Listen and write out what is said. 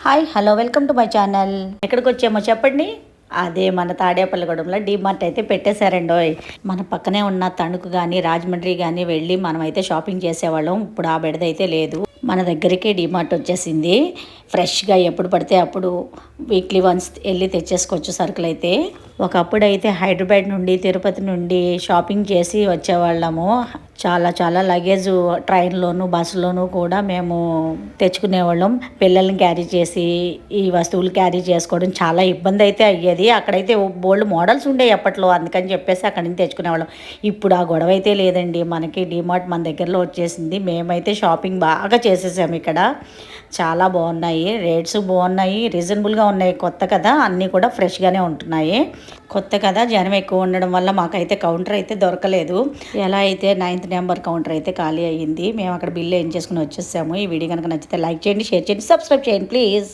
Hi hello welcome to my channel. ఎక్కడికి వచ్చామో చెప్పండి. అదే మన తాడేపల్లిగూడెంలో డీమార్ట్ అయితే పెట్టేశారండోయ్. మన పక్కనే ఉన్న తణుకు కానీ రాజమండ్రి కానీ వెళ్ళి మనమైతే షాపింగ్ చేసేవాళ్ళం. ఇప్పుడు ఆ బెడదైతే లేదు. మన దగ్గరికి డీమార్ట్ వచ్చేసింది. ఫ్రెష్గా ఎప్పుడు పడితే అప్పుడు వీక్లీ వన్స్ వెళ్ళి తెచ్చేసుకోవచ్చు సరుకులు అయితే. ఒకప్పుడు అయితే హైదరాబాద్ నుండి తిరుపతి నుండి షాపింగ్ చేసి వచ్చేవాళ్ళము. చాలా చాలా లగేజ్ ట్రైన్లోను బస్సులోను కూడా మేము తెచ్చుకునేవాళ్ళం. పిల్లల్ని క్యారీ చేసి ఈ వస్తువులు క్యారీ చేసుకోవడం చాలా ఇబ్బంది అయితే అయ్యేది. అక్కడైతే బోల్డ్ మోడల్స్ ఉండేవి అప్పట్లో, అందుకని చెప్పేసి అక్కడి నుంచి తెచ్చుకునేవాళ్ళం. ఇప్పుడు ఆ గొడవ అయితే లేదండి. మనకి డీమార్ట్ మన దగ్గరలో వచ్చేసింది. మేమైతే షాపింగ్ బాగా చేసేసాము ఇక్కడ. చాలా బాగున్నాయి, రేట్స్ బాగున్నాయి, రీజనబుల్గా ఉన్నాయి. కొత్త కదా, అన్నీ కూడా ఫ్రెష్గానే ఉంటున్నాయి. కొత్త కదా, జనం ఎక్కువ ఉండడం వల్ల మాకైతే కౌంటర్ అయితే దొరకలేదు. ఎలా అయితే 9th నెంబర్ కౌంటర్ అయితే ఖాళీ అయ్యింది. మేము అక్కడ బిల్లు ఏం చేసుకుని వచ్చేసాము. ఈ వీడియో కనుక నచ్చితే లైక్ చేయండి, షేర్ చేయండి, సబ్స్క్రైబ్ చేయండి ప్లీజ్.